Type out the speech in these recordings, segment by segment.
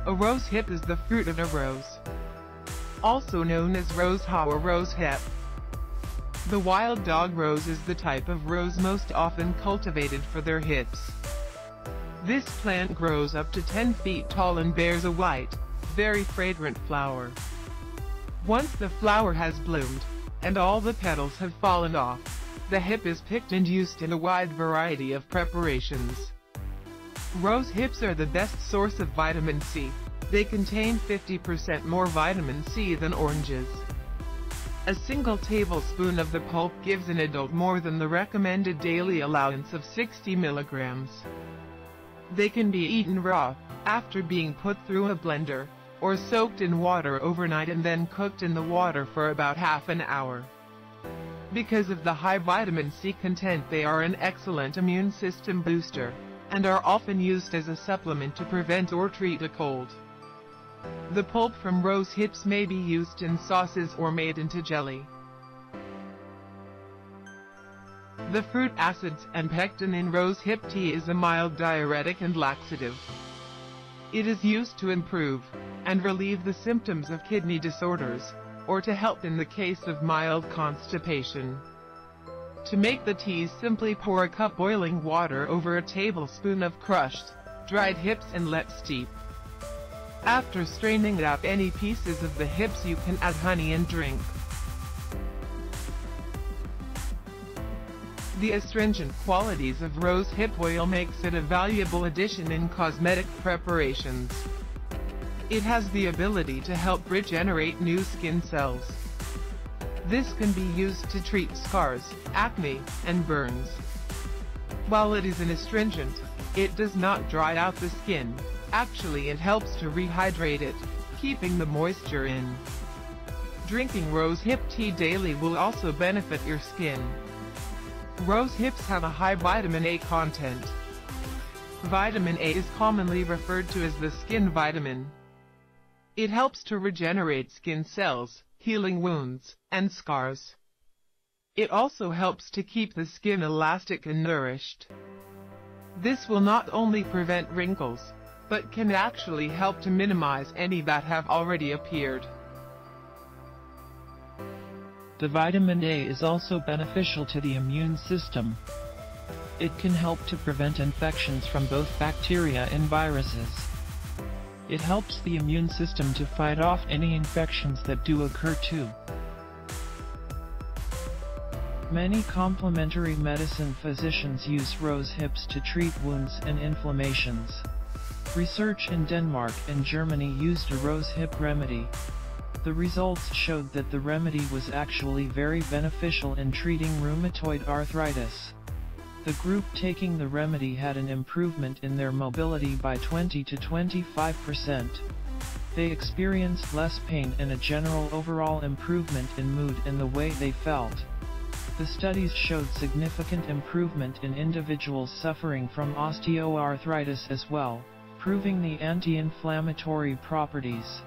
A rose hip is the fruit of a rose, also known as rose haw or rose hip. The wild dog rose is the type of rose most often cultivated for their hips. This plant grows up to 10 feet tall and bears a white, very fragrant flower. Once the flower has bloomed, and all the petals have fallen off, the hip is picked and used in a wide variety of preparations. Rose hips are the best source of vitamin C. They contain 50% more vitamin C than oranges. A single tablespoon of the pulp gives an adult more than the recommended daily allowance of 60 milligrams. They can be eaten raw, after being put through a blender, or soaked in water overnight and then cooked in the water for about half an hour. Because of the high vitamin C content, they are an excellent immune system booster, and are often used as a supplement to prevent or treat a cold. The pulp from rose hips may be used in sauces or made into jelly. The fruit acids and pectin in rose hip tea is a mild diuretic and laxative. It is used to improve and relieve the symptoms of kidney disorders, or to help in the case of mild constipation. To make the tea, simply pour a cup boiling water over a tablespoon of crushed, dried hips and let steep. After straining out any pieces of the hips, you can add honey and drink. The astringent qualities of rose hip oil makes it a valuable addition in cosmetic preparations. It has the ability to help regenerate new skin cells. This can be used to treat scars, acne, and burns. While it is an astringent, it does not dry out the skin. Actually, it helps to rehydrate it, keeping the moisture in. Drinking rose hip tea daily will also benefit your skin. Rose hips have a high vitamin A content. Vitamin A is commonly referred to as the skin vitamin. It helps to regenerate skin cells, healing wounds and scars. It also helps to keep the skin elastic and nourished. This will not only prevent wrinkles, but can actually help to minimize any that have already appeared. The vitamin A is also beneficial to the immune system. It can help to prevent infections from both bacteria and viruses. It helps the immune system to fight off any infections that do occur too. Many complementary medicine physicians use rose hips to treat wounds and inflammations. Research in Denmark and Germany used a rose hip remedy. The results showed that the remedy was actually very beneficial in treating rheumatoid arthritis. The group taking the remedy had an improvement in their mobility by 20 to 25%. They experienced less pain and a general overall improvement in mood and the way they felt. The studies showed significant improvement in individuals suffering from osteoarthritis as well, proving the anti-inflammatory properties.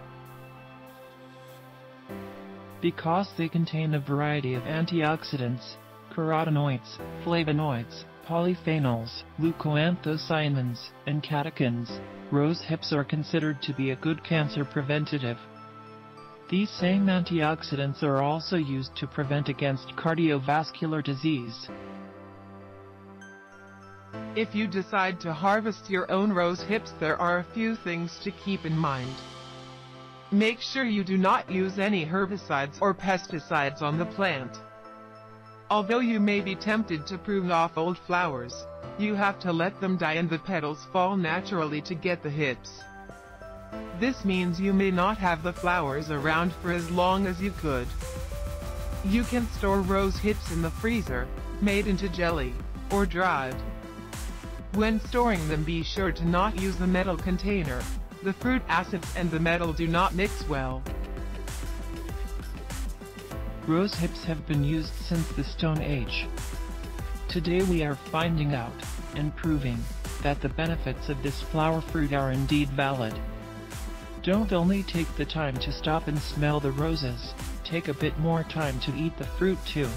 Because they contain a variety of antioxidants, carotenoids, flavonoids, polyphenols, leucoanthocyanins, and catechins, rose hips are considered to be a good cancer preventative. These same antioxidants are also used to prevent against cardiovascular disease. If you decide to harvest your own rose hips, there are a few things to keep in mind. Make sure you do not use any herbicides or pesticides on the plant. Although you may be tempted to prune off old flowers, you have to let them die and the petals fall naturally to get the hips. This means you may not have the flowers around for as long as you could. You can store rose hips in the freezer, made into jelly, or dried. When storing them, be sure to not use a metal container. The fruit acids and the metal do not mix well. Rose hips have been used since the Stone Age. Today we are finding out, and proving, that the benefits of this flower fruit are indeed valid. Don't only take the time to stop and smell the roses, take a bit more time to eat the fruit too.